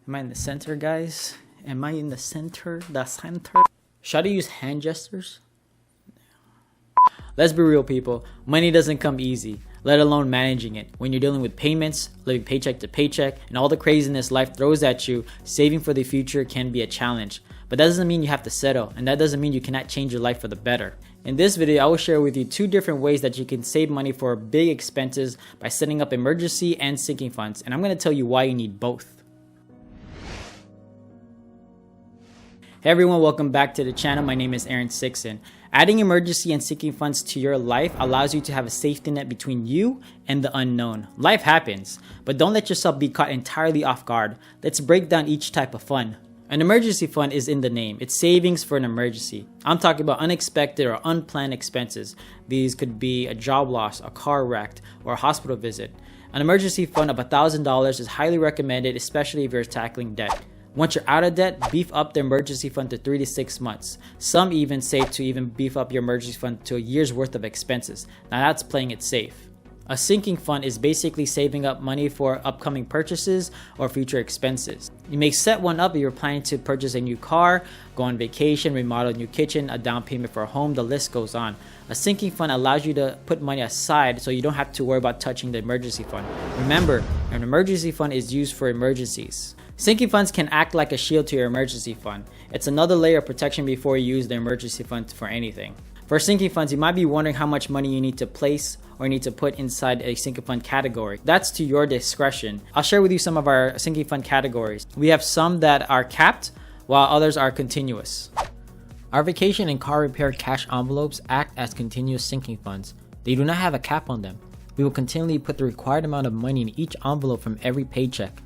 Am I in the center, guys? Am I in the center? The center? Should I use hand gestures? Let's be real, people. Money doesn't come easy, let alone managing it. When you're dealing with payments, living paycheck to paycheck, and all the craziness life throws at you, saving for the future can be a challenge. But that doesn't mean you have to settle, and that doesn't mean you cannot change your life for the better. In this video, I will share with you 2 different ways that you can save money for big expenses by setting up emergency and sinking funds, and I'm going to tell you why you need both. Hey everyone, welcome back to the channel. My name is Ehren Sixon. Adding emergency and sinking funds to your life allows you to have a safety net between you and the unknown. Life happens, but don't let yourself be caught entirely off guard. Let's break down each type of fund. An emergency fund is in the name. It's savings for an emergency. I'm talking about unexpected or unplanned expenses. These could be a job loss, a car wreck, or a hospital visit. An emergency fund of $1,000 is highly recommended, especially if you're tackling debt. Once you're out of debt, beef up the emergency fund to 3 to 6 months. Some even say to even beef up your emergency fund to a year's worth of expenses. Now that's playing it safe. A sinking fund is basically saving up money for upcoming purchases or future expenses. You may set one up if you're planning to purchase a new car, go on vacation, remodel a new kitchen, a down payment for a home, the list goes on. A sinking fund allows you to put money aside so you don't have to worry about touching the emergency fund. Remember, an emergency fund is used for emergencies. Sinking funds can act like a shield to your emergency fund. It's another layer of protection before you use the emergency fund for anything. For sinking funds, you might be wondering how much money you need to place or need to put inside a sinking fund category. That's to your discretion. I'll share with you some of our sinking fund categories. We have some that are capped, while others are continuous. Our vacation and car repair cash envelopes act as continuous sinking funds. They do not have a cap on them. We will continually put the required amount of money in each envelope from every paycheck.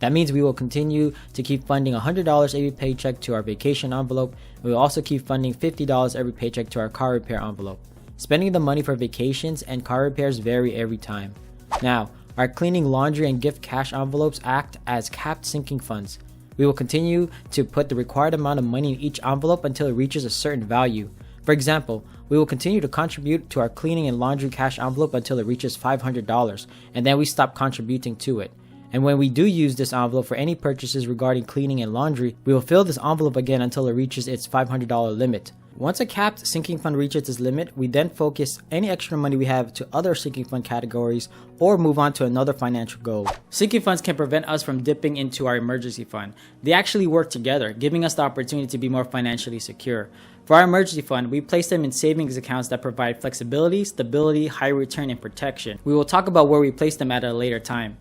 That means we will continue to keep funding $100 every paycheck to our vacation envelope. We will also keep funding $50 every paycheck to our car repair envelope. Spending the money for vacations and car repairs vary every time. Now, our cleaning, laundry, and gift cash envelopes act as capped sinking funds. We will continue to put the required amount of money in each envelope until it reaches a certain value. For example, we will continue to contribute to our cleaning and laundry cash envelope until it reaches $500, and then we stop contributing to it. And when we do use this envelope for any purchases regarding cleaning and laundry, we will fill this envelope again until it reaches its $500 limit. Once a capped sinking fund reaches its limit, we then focus any extra money we have to other sinking fund categories or move on to another financial goal. Sinking funds can prevent us from dipping into our emergency fund. They actually work together, giving us the opportunity to be more financially secure. For our emergency fund, we place them in savings accounts that provide flexibility, stability, high return, and protection. We will talk about where we place them at a later time.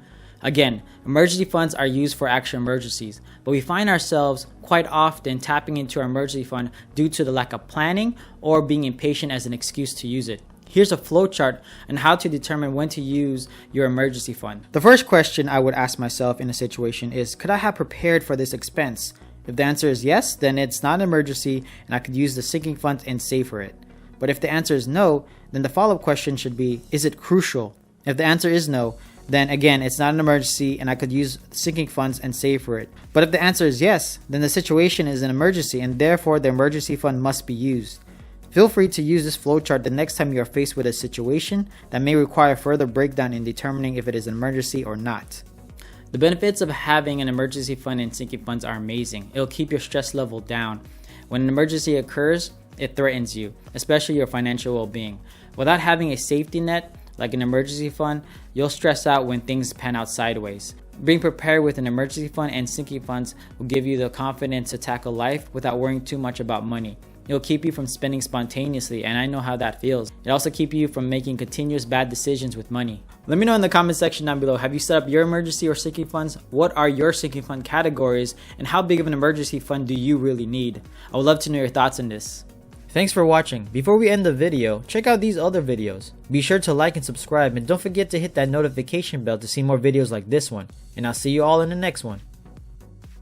Again, emergency funds are used for actual emergencies, but we find ourselves quite often tapping into our emergency fund due to the lack of planning or being impatient as an excuse to use it. Here's a flowchart on how to determine when to use your emergency fund. The first question I would ask myself in a situation is, could I have prepared for this expense? If the answer is yes, then it's not an emergency and I could use the sinking fund and save for it. But if the answer is no, then the follow-up question should be, is it crucial? If the answer is no, then again, it's not an emergency and I could use sinking funds and save for it. But if the answer is yes, then the situation is an emergency and therefore the emergency fund must be used. Feel free to use this flowchart the next time you are faced with a situation that may require further breakdown in determining if it is an emergency or not. The benefits of having an emergency fund and sinking funds are amazing. It'll keep your stress level down. When an emergency occurs, it threatens you, especially your financial well-being. Without having a safety net, like an emergency fund, you'll stress out when things pan out sideways. Being prepared with an emergency fund and sinking funds will give you the confidence to tackle life without worrying too much about money. It'll keep you from spending spontaneously, and I know how that feels. It'll also keep you from making continuous bad decisions with money. Let me know in the comment section down below, have you set up your emergency or sinking funds? What are your sinking fund categories, and how big of an emergency fund do you really need? I would love to know your thoughts on this. Thanks for watching. Before we end the video, check out these other videos. Be sure to like and subscribe, and don't forget to hit that notification bell to see more videos like this one. And I'll see you all in the next one.